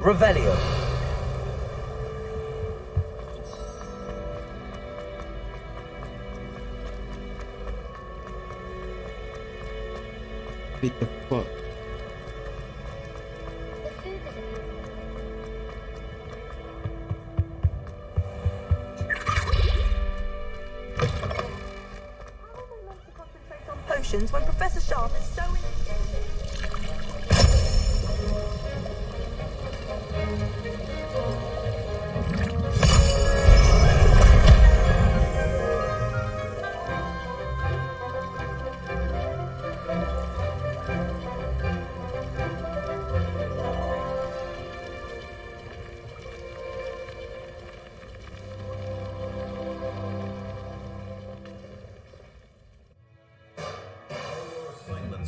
Revelio. What the fuck? Potions when Professor Sharp is so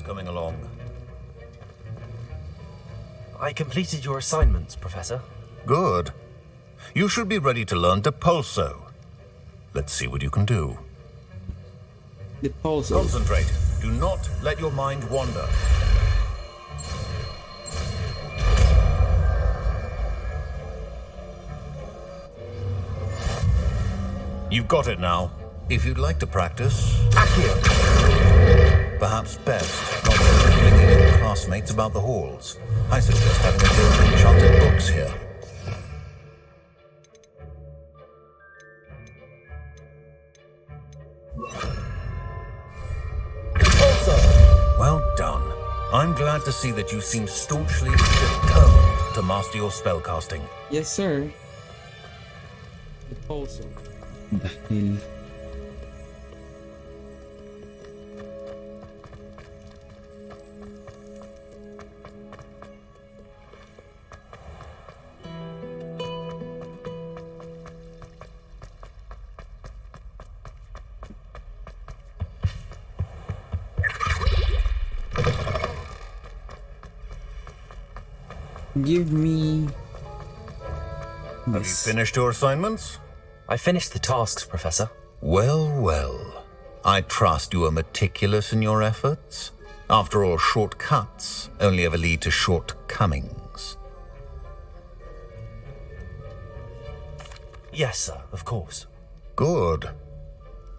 Coming along. I completed your assignments, Professor. Good. You should be ready to learn Depulso. Let's see what you can do. Depulso. Concentrate. Do not let your mind wander. You've got it now. If you'd like to practice, perhaps best not flinging your classmates about the halls. I suggest having a few enchanted books here. Well done. I'm glad to see that you seem staunchly determined to master your spellcasting. Yes, sir. Depulso. Dahil give me Have you finished your assignments? I finished the tasks, Professor. Well, well. I trust you are meticulous in your efforts. After all, shortcuts only ever lead to shortcomings. Yes, sir, of course. Good.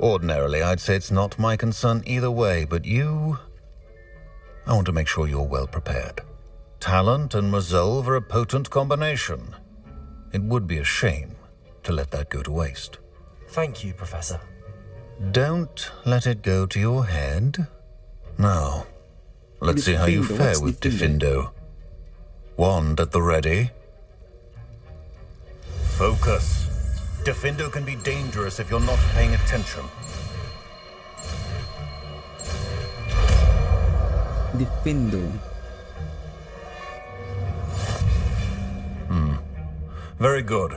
Ordinarily, I'd say it's not my concern either way, but you... I want to make sure you're well prepared. Talent and resolve are a potent combination. It would be a shame to let that go to waste. Thank you, Professor. Don't let it go to your head. Now, let's see how you fare with Diffindo. Wand at the ready. Focus. Diffindo can be dangerous if you're not paying attention. Diffindo. Very good.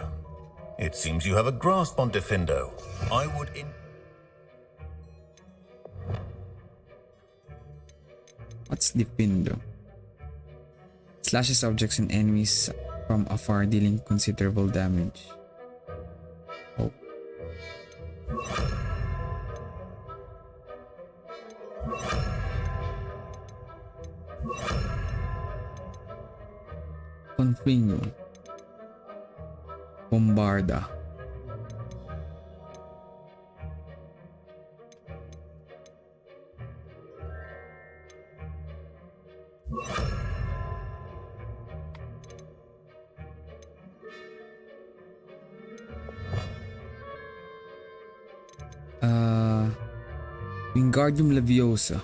It seems you have a grasp on Diffindo. I would What's Diffindo? Slashes objects and enemies from afar, dealing considerable damage. Oh. Confringo. Bombarda. Wingardium Leviosa.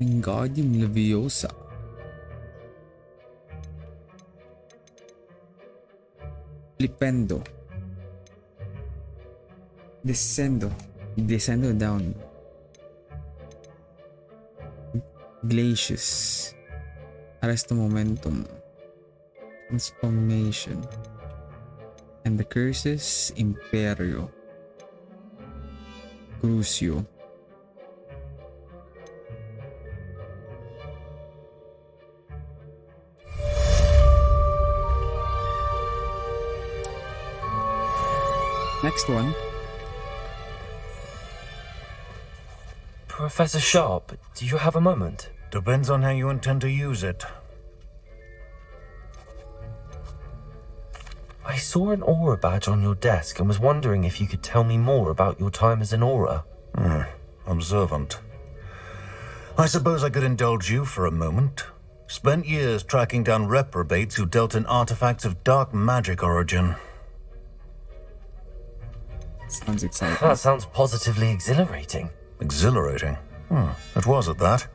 Wingardium Leviosa. Flipendo. Descendo down. Glacius. Arresto momentum. Transformation. And the curses, Imperio. Crucio. Next one. Professor Sharp, do you have a moment? Depends on how you intend to use it. I saw an aura badge on your desk and was wondering if you could tell me more about your time as an aura. Observant. I suppose I could indulge you for a moment. Spent years tracking down reprobates who dealt in artifacts of dark magic origin. Sounds exciting. That sounds positively exhilarating. Exhilarating? It was at that.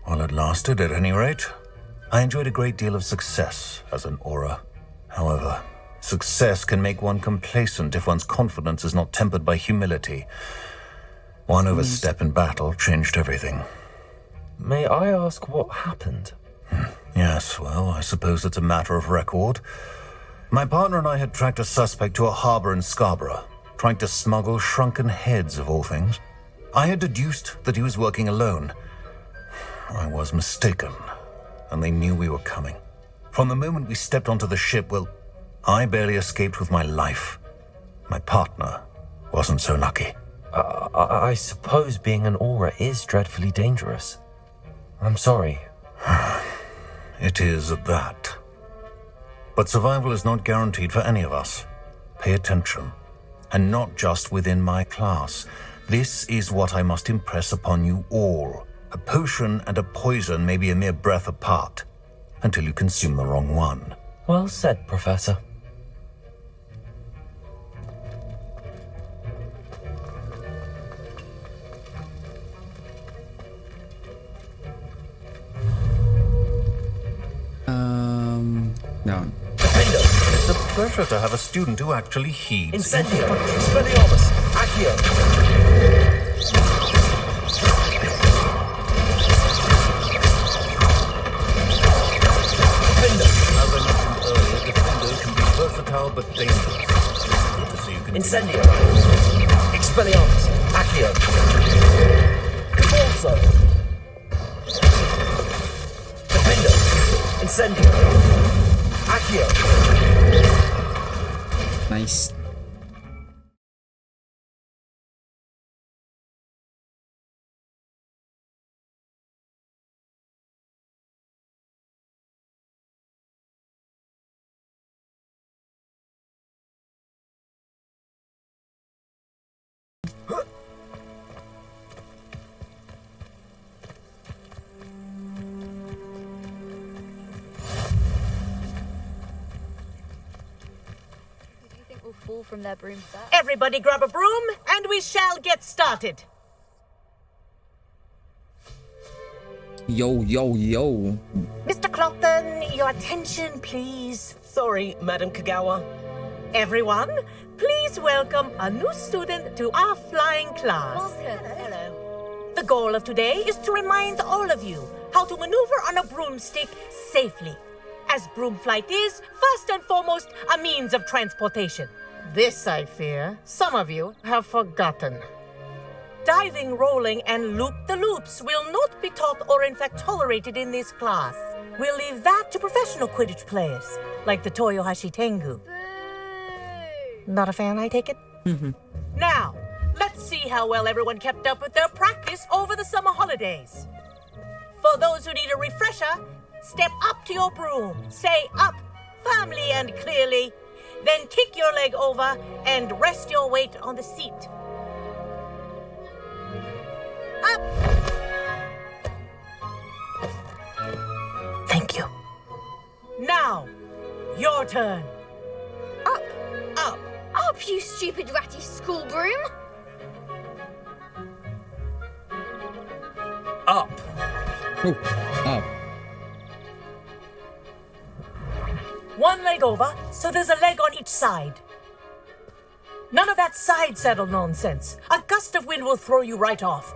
While it lasted, at any rate. I enjoyed a great deal of success as an aura. However, success can make one complacent if one's confidence is not tempered by humility. One overstep in battle changed everything. May I ask what happened? Yes, well, I suppose it's a matter of record. My partner and I had tracked a suspect to a harbor in Scarborough, trying to smuggle shrunken heads of all things. I had deduced that he was working alone. I was mistaken, and they knew we were coming. From the moment we stepped onto the ship, well, I barely escaped with my life. My partner wasn't so lucky. I suppose being an aura is dreadfully dangerous. I'm sorry. It is at that. But survival is not guaranteed for any of us. Pay attention. And not just within my class. This is what I must impress upon you all. A potion and a poison may be a mere breath apart, until you consume the wrong one. Well said, Professor. Down. It's a pleasure to have a student who actually heeds. Incendio! Expelliarmus! Accio! As I mentioned earlier, Defendo can be versatile but dangerous. Good to see you can. Incendio! Expelliarmus! Accio! Convulso! Defendo! Incendio! Accio! Nice. Fall from their brooms back. Everybody grab a broom and we shall get started. Yo, yo, yo. Mr. Clopton, your attention, please. Sorry, Madam Kagawa. Everyone, please welcome a new student to our flying class. Welcome. Hello. The goal of today is to remind all of you how to maneuver on a broomstick safely, as broom flight is, first and foremost, a means of transportation. This, I fear, some of you have forgotten. Diving, rolling, and loop-the-loops will not be taught or in fact tolerated in this class. We'll leave that to professional Quidditch players, like the Toyohashi Tengu. Not a fan, I take it? Now, let's see how well everyone kept up with their practice over the summer holidays. For those who need a refresher, step up to your broom, say up, firmly and clearly, then kick your leg over and rest your weight on the seat. Up! Thank you. Now, your turn. Up. Up. Up, you stupid ratty school broom. Up! Oh, up. One leg over, so there's a leg on each side. None of that side saddle nonsense. A gust of wind will throw you right off.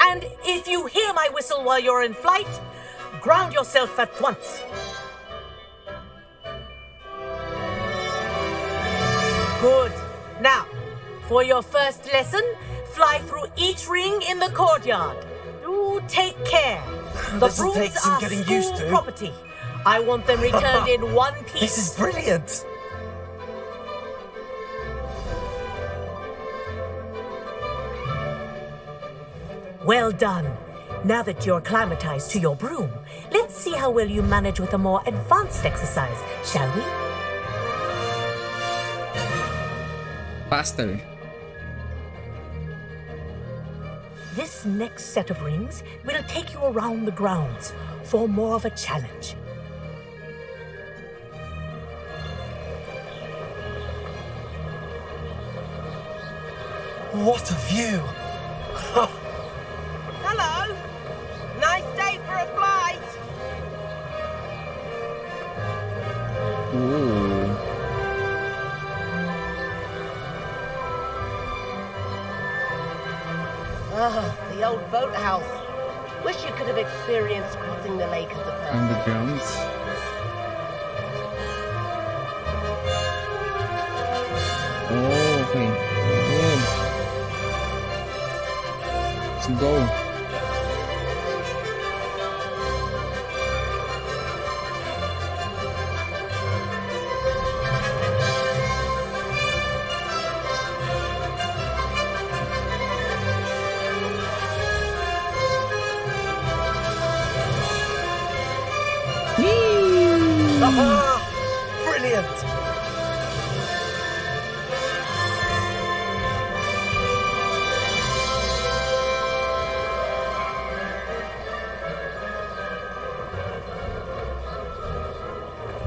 And if you hear my whistle while you're in flight, ground yourself at once. Good. Now, for your first lesson, fly through each ring in the courtyard. Do take care. The This'll take brooms some are getting school used to. property. I want them returned in one piece. This is brilliant. Well done. Now that you're acclimatized to your broom, let's see how well you manage with a more advanced exercise, shall we? Faster. This next set of rings will take you around the grounds for more of a challenge. What a view. Hello. Nice day for a flight. Ooh. Ah, the old boathouse. Wish you could have experienced crossing the lake as a person. On the grounds. Oh, okay. Oh. Let's go. Ah, brilliant.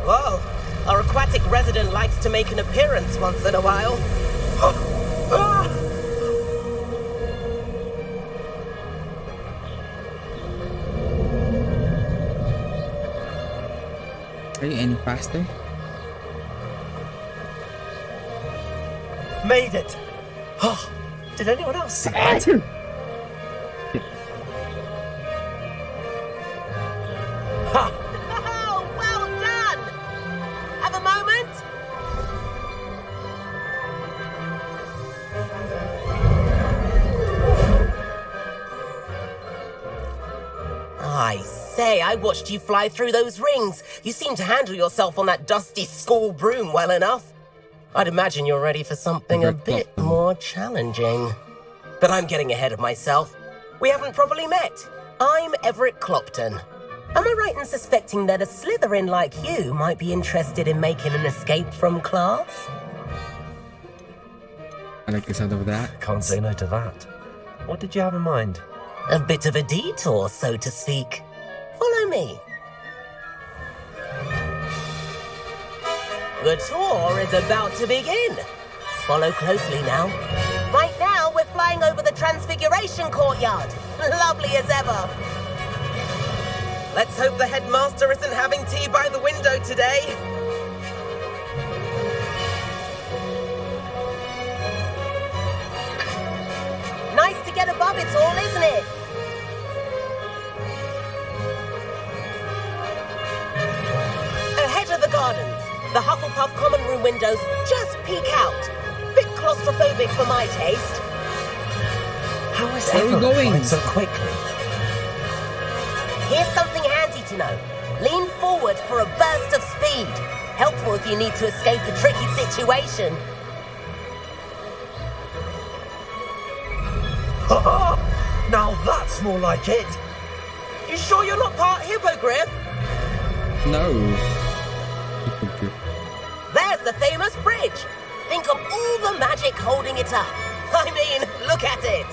Whoa, our aquatic resident likes to make an appearance once in a while. Ah! Are you any faster? Made it. Oh, did anyone else see it? Ha! Oh, well done! Have a moment? I say, I watched you fly through those rings. You seem to handle yourself on that dusty school broom well enough. I'd imagine you're ready for something a bit more challenging. But I'm getting ahead of myself. We haven't properly met. I'm Everett Clopton. Am I right in suspecting that a Slytherin like you might be interested in making an escape from class? I like the sound of that. Can't say no to that. What did you have in mind? A bit of a detour, so to speak. Follow me. The tour is about to begin. Follow closely now. Right now, we're flying over the Transfiguration Courtyard. Lovely as ever. Let's hope the headmaster isn't having tea by the window today. Nice to get above it all, isn't it? Ahead of the gardens, the Hufflepuff common room windows just peek out. Bit claustrophobic for my taste. How is Where are we everyone going? flying so quickly? Here's something handy to know. Lean forward for a burst of speed. Helpful if you need to escape a tricky situation. Now that's more like it. You sure you're not part hippogriff? No. There's the famous bridge. Think of all the magic holding it up. I mean, look at it.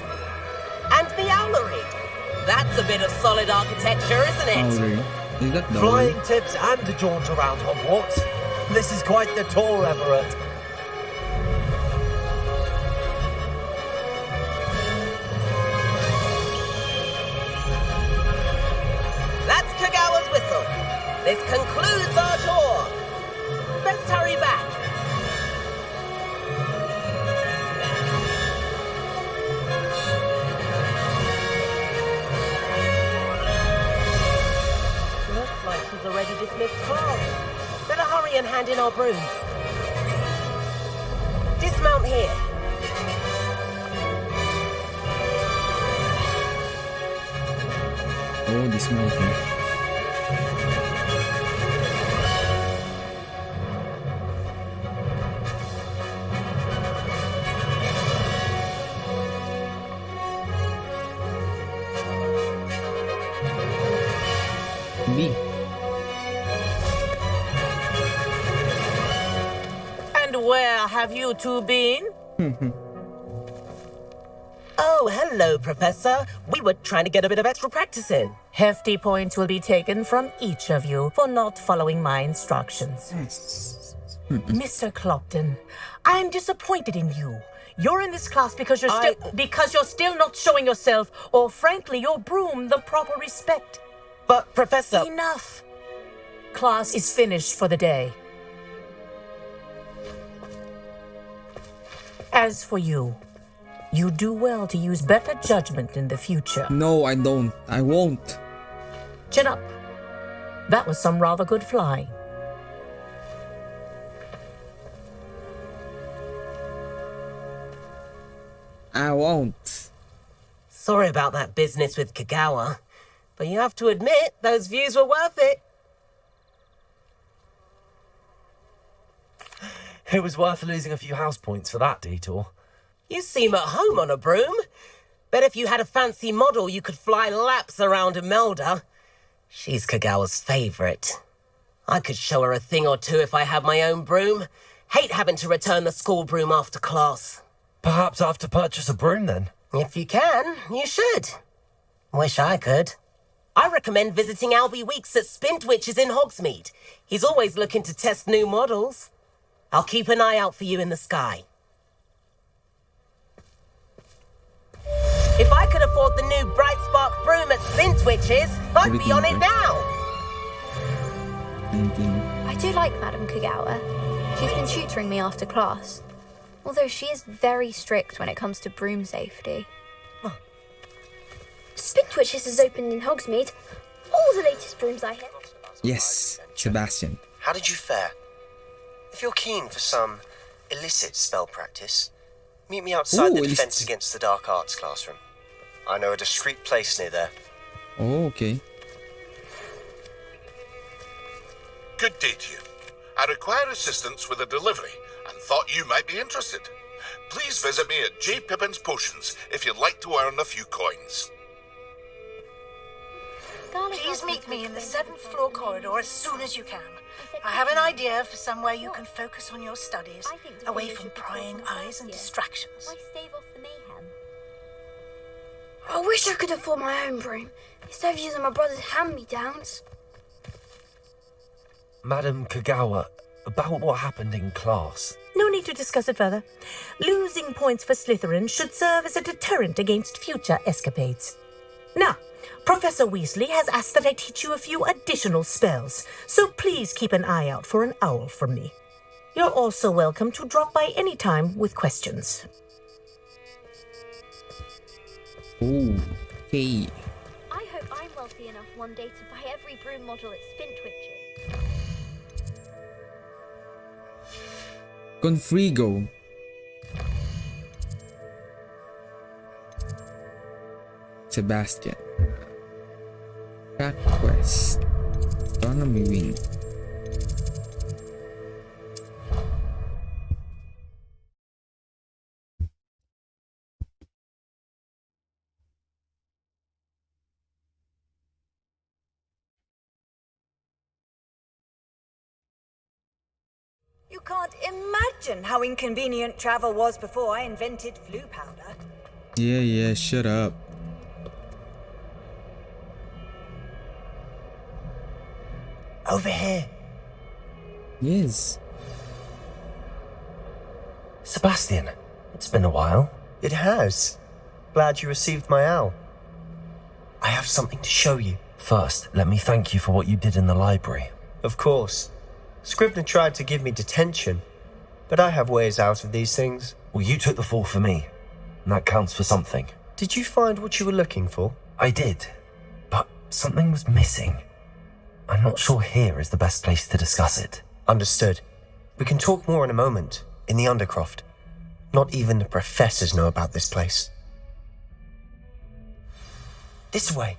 And the owlery. That's a bit of solid architecture, isn't it? Owlery. Is that the Flying tips and a jaunt around Hogwarts. This is quite the tour, Everett. That's Kagawa's whistle. This concludes our tour. Best hurry back. Looks like she's already dismissed class. Better hurry and hand in our brooms. Dismount here. Oh, this mountain. B. And where have you two been? Oh, hello, Professor. We were trying to get a bit of extra practice in. Hefty points will be taken from each of you for not following my instructions. Mr. Clopton, I'm disappointed in you. You're in this class because you're still not showing yourself, or frankly, your broom the proper respect. But, Professor... Enough. Class is finished for the day. As for you, you do well to use better judgment in the future. No, I don't. I won't. Chin up. That was some rather good flying. I won't. Sorry about that business with Kagawa, but you have to admit, those views were worth it. It was worth losing a few house points for that detour. You seem at home on a broom. Bet if you had a fancy model, you could fly laps around Imelda. She's Kagawa's favorite. I could show her a thing or two if I had my own broom. Hate having to return the school broom after class. Perhaps I have to purchase a broom then. If you can, you should. Wish I could. I recommend visiting Albie Weeks at Spintwitches in Hogsmeade. He's always looking to test new models. I'll keep an eye out for you in the sky. If I could afford the new Bright Spark broom at Spintwitches, I'd be on it now. 19. I do like Madam Kagawa. She's been tutoring me after class. Although she is very strict when it comes to broom safety. Spintwitches is opened in Hogsmeade. All the latest brooms I have. Yes, Sebastian. How did you fare? If you're keen for some illicit spell practice, meet me outside the Defense illicit. Against the Dark Arts classroom. I know a discreet place near there. Oh, okay. Good day to you. I require assistance with a delivery and thought you might be interested. Please visit me at J. Pippin's Potions if you'd like to earn a few coins. Please meet me in the 7th floor corridor as soon as you can. I have an idea for somewhere you can focus on your studies, away from prying eyes and distractions. Why stave off the mayhem? I wish I could afford my own broom, instead of using my brother's hand-me-downs. Madam Kagawa, about what happened in class. No need to discuss it further. Losing points for Slytherin should serve as a deterrent against future escapades. Now, Professor Weasley has asked that I teach you a few additional spells, so please keep an eye out for an owl from me. You're also welcome to drop by any time with questions. Okay. I hope I'm wealthy enough one day to buy every broom model at Spintwitches. Confrigo. Sebastian. Track quest. Astronomy wing. You can't imagine how inconvenient travel was before I invented flu powder. Yeah, shut up. Over here. Yes. Sebastian, it's been a while. It has. Glad you received my owl. I have something to show you. First, let me thank you for what you did in the library. Of course. Scribner tried to give me detention, but I have ways out of these things. Well, you took the fall for me, and that counts for something. Did you find what you were looking for? I did, but something was missing. I'm not sure here is the best place to discuss it. Understood. We can talk more in a moment, in the Undercroft. Not even the professors know about this place. This way.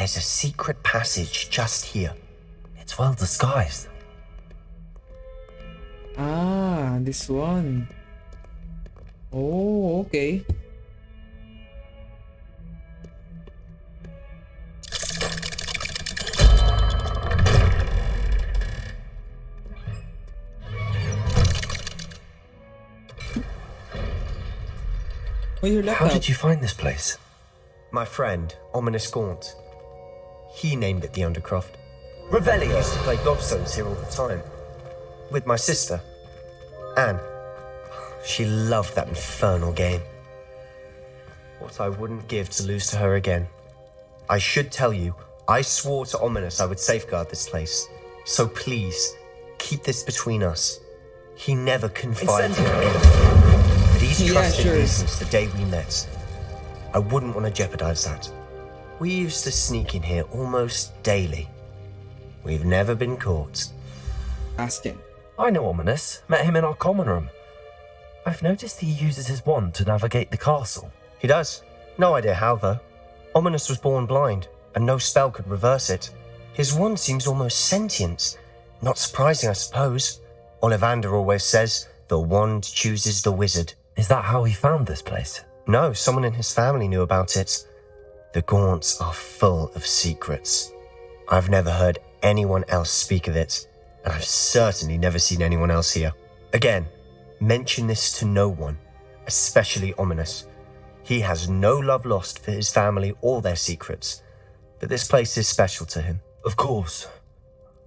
There's a secret passage just here. It's well disguised. Ah, this one. Oh, okay. Oh, your laptop. How did you find this place? My friend, Ominous Gaunt. He named it the Undercroft. Ravelli used to play gobstones here all the time. With my sister, Anne. She loved that infernal game. What I wouldn't give to lose to her again. I should tell you, I swore to Ominous I would safeguard this place. So please, keep this between us. He never confided in anything. But he's trusted me since the day we met. I wouldn't want to jeopardize that. We used to sneak in here almost daily. We've never been caught. Ask him. I know Ominous. Met him in our common room. I've noticed he uses his wand to navigate the castle. He does. No idea how, though. Ominous was born blind, and no spell could reverse it. His wand seems almost sentient. Not surprising, I suppose. Ollivander always says, the wand chooses the wizard. Is that how he found this place? No, someone in his family knew about it. The Gaunts are full of secrets. I've never heard anyone else speak of it, and I've certainly never seen anyone else here. Again, mention this to no one, especially Ominous. He has no love lost for his family or their secrets, but this place is special to him. Of course.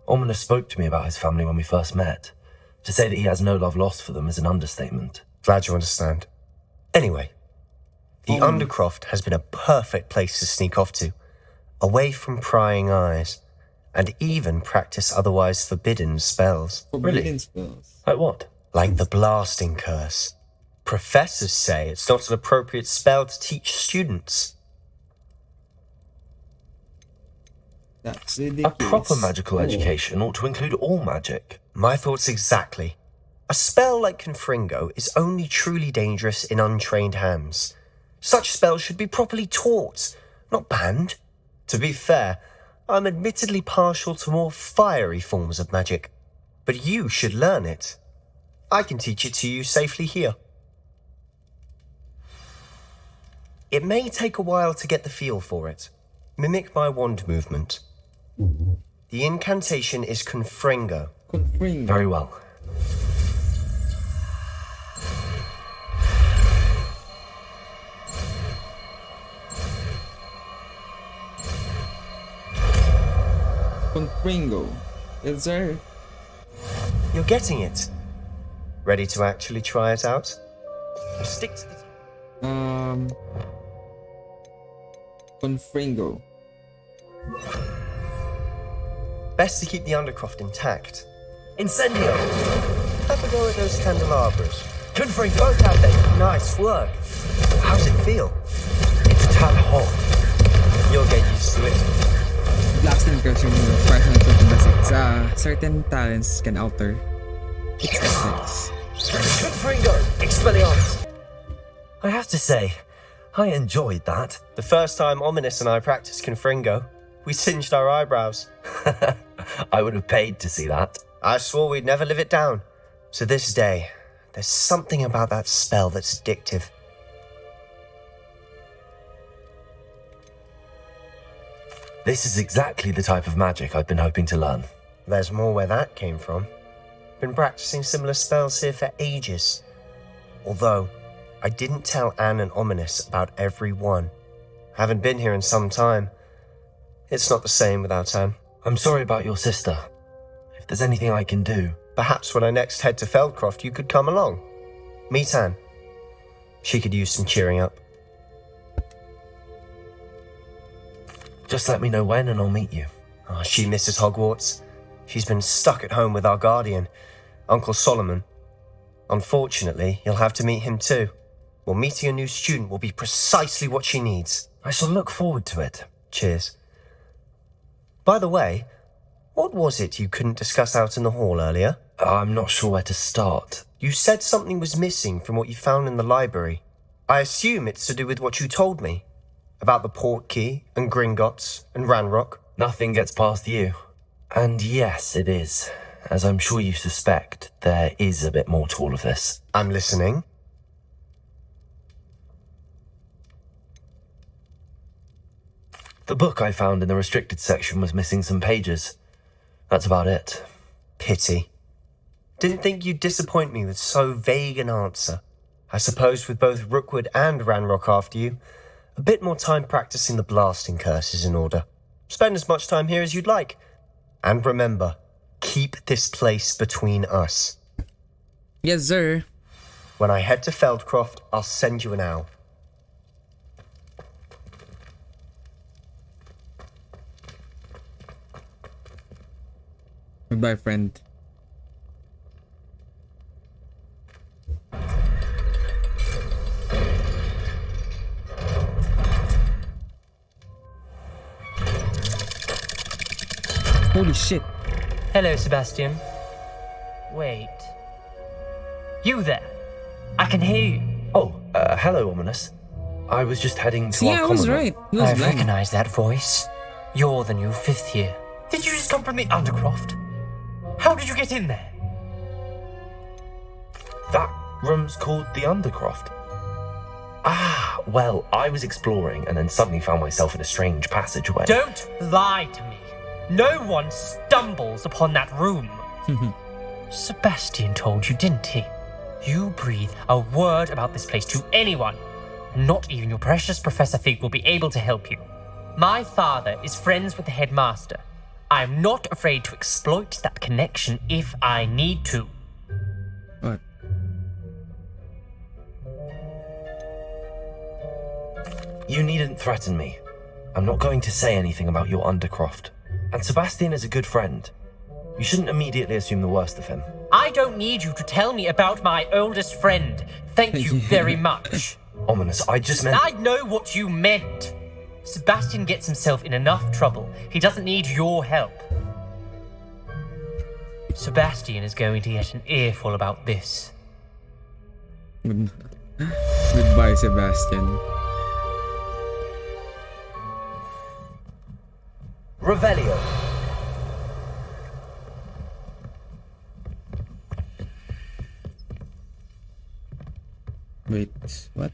Ominous spoke to me about his family when we first met. To say that he has no love lost for them is an understatement. Glad you understand. Anyway, the Undercroft has been a perfect place to sneak off to, away from prying eyes, and even practice otherwise forbidden spells. Forbidden spells? Like what? Like the blasting curse. Professors say it's not an appropriate spell to teach students. That's A ridiculous. proper magical education ought to include all magic. My thoughts exactly. A spell like Confringo is only truly dangerous in untrained hands. Such spells should be properly taught, not banned. To be fair, I'm admittedly partial to more fiery forms of magic, but you should learn it. I can teach it to you safely here. It may take a while to get the feel for it. Mimic my wand movement. The incantation is Confringo. Confringo. Very well. Confringo. Yes, sir. You're getting it. Ready to actually try it out? Stick to the... Confringo. Best to keep the Undercroft intact. Incendio! Have a go at those candelabras. Confringo! Both have they? Nice work. How's it feel? It's a tad hot. You'll get used to it. Blasting curse yung personal to basic sa certain talents can alter its effects. Confringo! Expelliarmus! I have to say, I enjoyed that. The first time Ominous and I practiced Confringo, we singed our eyebrows. I would have paid to see that. I swore we'd never live it down. To this day, there's something about that spell that's addictive. This is exactly the type of magic I've been hoping to learn. There's more where that came from. Been practicing similar spells here for ages. Although, I didn't tell Anne and Ominous about every one. Haven't been here in some time. It's not the same without Anne. I'm sorry about your sister. If there's anything I can do... Perhaps when I next head to Feldcroft, you could come along. Meet Anne. She could use some cheering up. Just let me know when and I'll meet you. Oh, she misses Hogwarts. She's been stuck at home with our guardian, Uncle Solomon. Unfortunately, you'll have to meet him too. Well, meeting a new student will be precisely what she needs. I shall look forward to it. Cheers. By the way, what was it you couldn't discuss out in the hall earlier? I'm not sure where to start. You said something was missing from what you found in the library. I assume it's to do with what you told me. About the port key and Gringotts and Ranrock? Nothing gets past you. And yes, it is. As I'm sure you suspect, there is a bit more to all of this. I'm listening. The book I found in the restricted section was missing some pages. That's about it. Pity. Didn't think you'd disappoint me with so vague an answer. I suppose with both Rookwood and Ranrock after you, a bit more time practicing the blasting curse is in order. Spend as much time here as you'd like. And remember, keep this place between us. Yes, sir. When I head to Feldcroft, I'll send you an owl. Goodbye, friend. Holy shit. Hello, Sebastian. Wait. You there? I can hear you. Oh, hello, Ominous. I was just heading to See, our I was common room. right. He was I blind. recognize that voice. You're the new 5th year. Did you just come from the Undercroft? How did you get in there? That room's called the Undercroft. Ah, well, I was exploring and then suddenly found myself in a strange passageway. Don't lie to me. No one stumbles upon that room. Sebastian told you, didn't he? You breathe a word about this place to anyone. Not even your precious Professor Fig will be able to help you. My father is friends with the headmaster. I'm not afraid to exploit that connection if I need to. What? You needn't threaten me. I'm not going to say anything about your Undercroft. And Sebastian is a good friend. You shouldn't immediately assume the worst of him. I don't need you to tell me about my oldest friend. Thank you very much. Ominous, I just meant... I know what you meant. Sebastian gets himself in enough trouble. He doesn't need your help. Sebastian is going to get an earful about this. Goodbye, Sebastian. Revelio. Wait, what?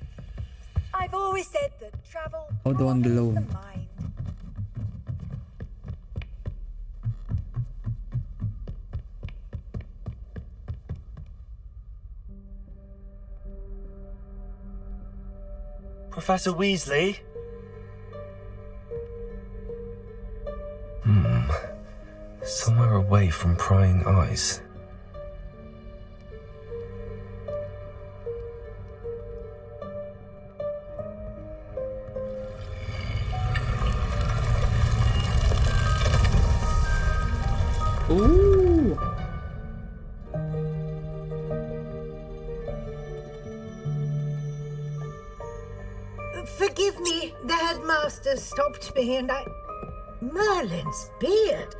I've always said that travel Oh, the one below. broadens the mind. Professor Weasley? Somewhere away from prying eyes. Ooh. Forgive me, the headmaster stopped me and I... Merlin's beard.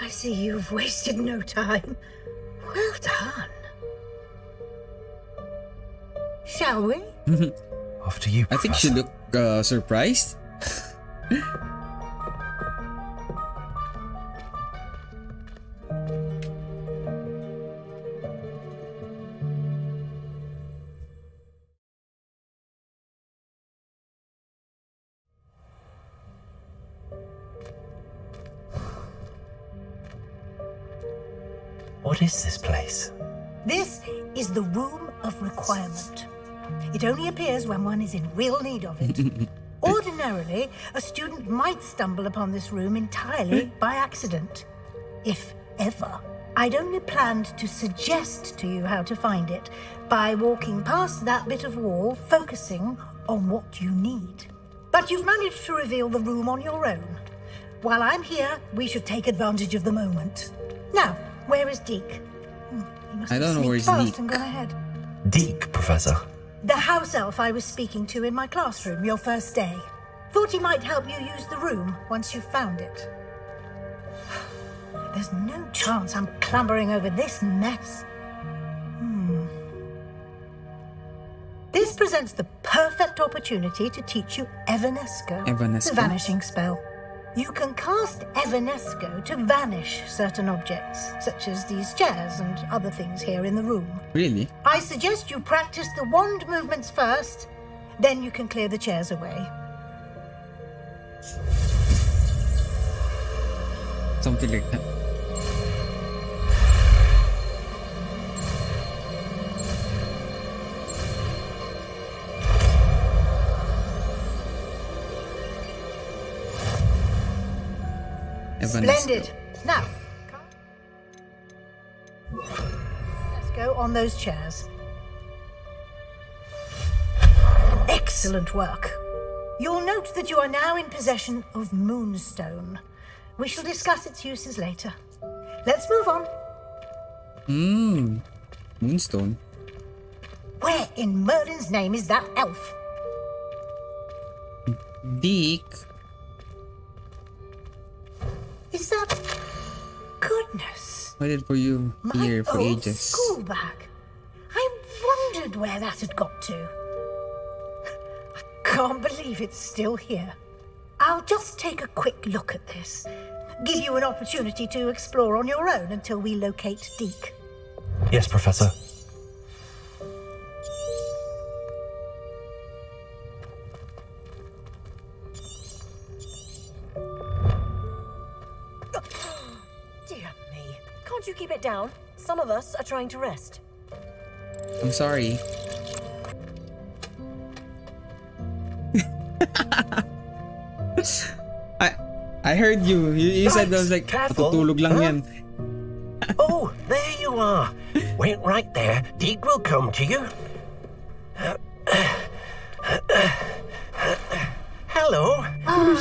I see you've wasted no time. Well done. Shall we? After you, I think she Professor. looked surprised. What is this place? This is the Room of Requirement. It only appears when one is in real need of it. Ordinarily, a student might stumble upon this room entirely by accident. If ever. I'd only planned to suggest to you how to find it by walking past that bit of wall, focusing on what you need. But you've managed to reveal the room on your own. While I'm here, we should take advantage of the moment. Now, where is Deke? He must I don't have know where sneaked is past Deke. and gone ahead. Deke, Professor. The house elf I was speaking to in my classroom your first day. Thought he might help you use the room once you've found it. There's no chance I'm clambering over this mess. This presents the perfect opportunity to teach you Evanesco, Evanesco? the vanishing spell. You can cast Evanesco to vanish certain objects, such as these chairs and other things here in the room. Really? I suggest you practice the wand movements first, then you can clear the chairs away. Something like that. Splendid. Now, let's go on those chairs. Excellent work. You'll note that you are now in possession of Moonstone. We shall discuss its uses later. Let's move on. Moonstone. Where in Merlin's name is that elf? Deek. Is that... Goodness. Waited for you here for old ages. school bag. I wondered where that had got to. I can't believe it's still here. I'll just take a quick look at this. Give you an opportunity to explore on your own until we locate Deke. Yes, Professor. Dear me. Can't you keep it down? Some of us are trying to rest. I'm sorry. I heard you. You said that was like, patutulog lang yan. Oh, there you are. Wait right there. Deke will come to you. Hello.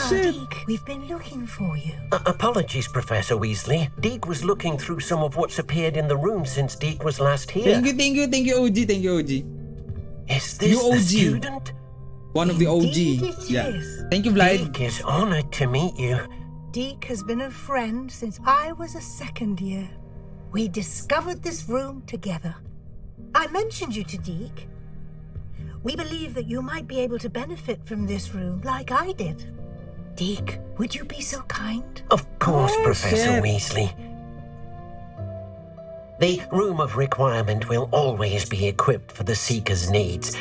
Deke, we've been looking for you. Apologies, Professor Weasley. Deke was looking through some of what's appeared in the room since Deke was last here. Thank you, OG. Thank you, OG. Is this the student? One of the OG. Yeah. Thank you, Vlad. Deke is honored to meet you. Deke has been a friend since I was a second year. We discovered this room together. I mentioned you to Deke. We believe that you might be able to benefit from this room like I did. Deke, would you be so kind? Of course, Professor Weasley. The Room of Requirement will always be equipped for the Seeker's needs.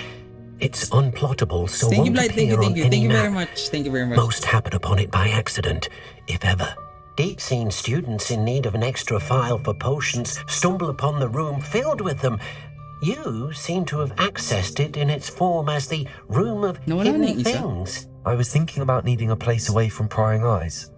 It's unplottable, so Thank you, won't Vlad. Thank appear you, on thank you. any Thank you very map. much. Thank you very much. Most happen upon it by accident, if ever. Deep seen students in need of an extra file for potions stumble upon the room filled with them. You seem to have accessed it in its form as the Room of Hidden Things. I was thinking about needing a place away from prying eyes.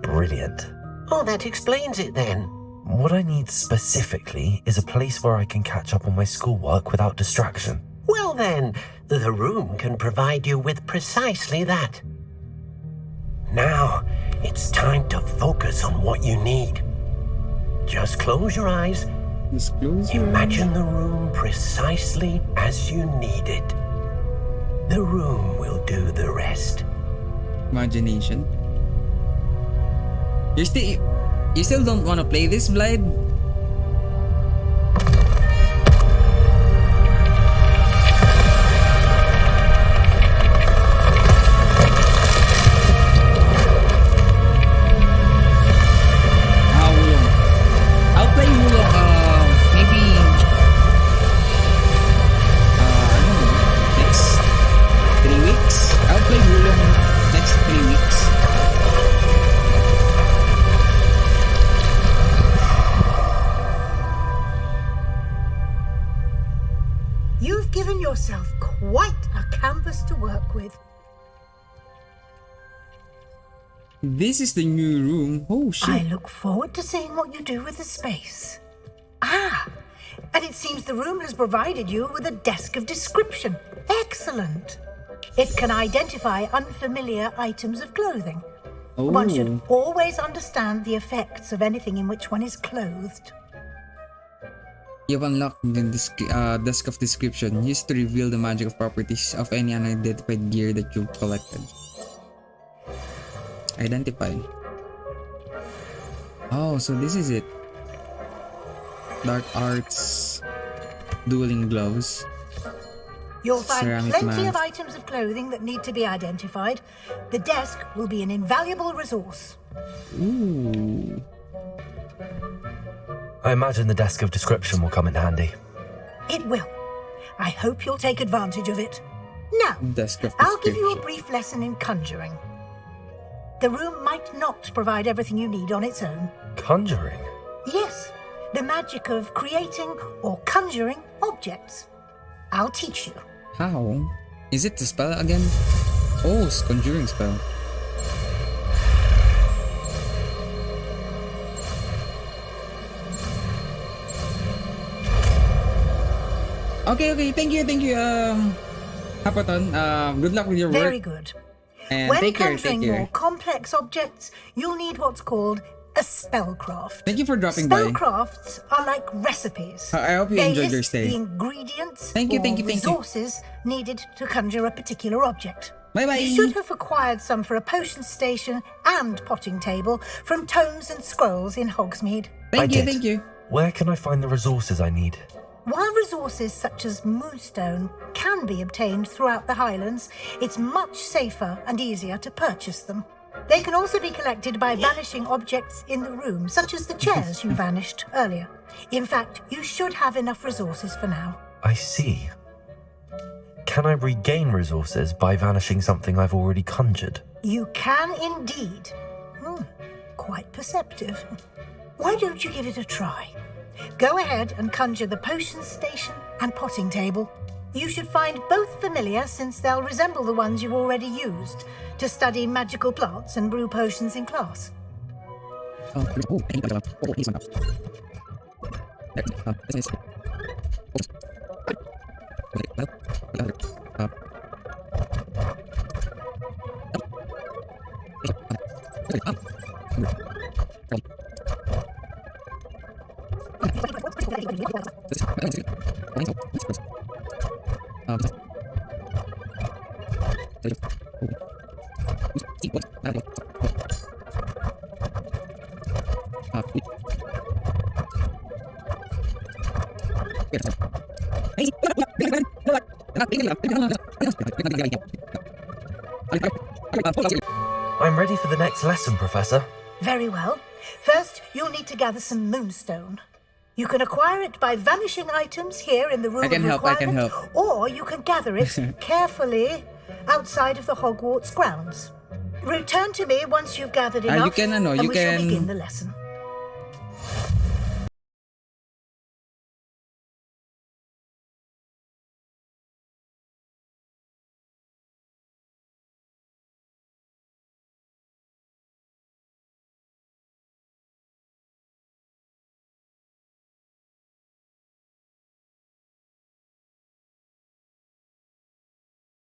Brilliant. Oh, that explains it then. What I need specifically is a place where I can catch up on my schoolwork without distraction. Well then, the room can provide you with precisely that. Now, it's time to focus on what you need. Just close your eyes. Imagine the room precisely as you need it. The room will do the rest. Imagination. You still don't want to play this, Vlad? I'll play Wulong, maybe, I don't know, next 3 weeks? I'll play Wulong next 3 weeks. You've given yourself quite a canvas to work with. This is the new room. Oh shit. I look forward to seeing what you do with the space. Ah, and it seems the room has provided you with a desk of description. Excellent. It can identify unfamiliar items of clothing. One should always understand the effects of anything in which one is clothed. You've unlocked the desk of description. Used to reveal the magical properties of any unidentified gear that you've collected. Identify. Oh, so this is it. Dark arts. dueling gloves. You'll find Ceramic plenty of mask. items of clothing that need to be identified. The desk will be an invaluable resource. Ooh. I imagine the desk of description will come in handy. It will. I hope you'll take advantage of it. Now, Desk of I'll give you a description. brief lesson in conjuring. The room might not provide everything you need on its own. Conjuring? Yes, the magic of creating or conjuring objects. I'll teach you. How? Is it the spell again? Oh, it's conjuring spell. Okay, thank you, Hapaton. Good luck with your work. Very good. And When take care. conjuring more complex objects, you'll need what's called a spellcraft. Thank you for dropping by. Spellcrafts are like recipes. I hope you They enjoyed your list stay. the ingredients Thank you, or thank you. resources needed to conjure a particular object. Bye-bye. You should have acquired some for a potion station and potting table from tomes and scrolls in Hogsmeade. I did. Thank you. Where can I find the resources I need? While resources such as moonstone can be obtained throughout the Highlands, it's much safer and easier to purchase them. They can also be collected by vanishing objects in the room, such as the chairs you vanished earlier. In fact, you should have enough resources for now. I see. Can I regain resources by vanishing something I've already conjured? You can indeed. Quite perceptive. Why don't you give it a try? Go ahead and conjure the potion station and potting table. You should find both familiar, since they'll resemble the ones you've already used to study magical plants and brew potions in class. I'm ready for the next lesson, Professor. Very well. First, you'll need to gather some moonstone. You can acquire it by vanishing items here in the room I can of help, I can requirement, help. or you can gather it carefully outside of the Hogwarts grounds. Return to me once you've gathered enough, you can, and you we shall can- begin the lesson.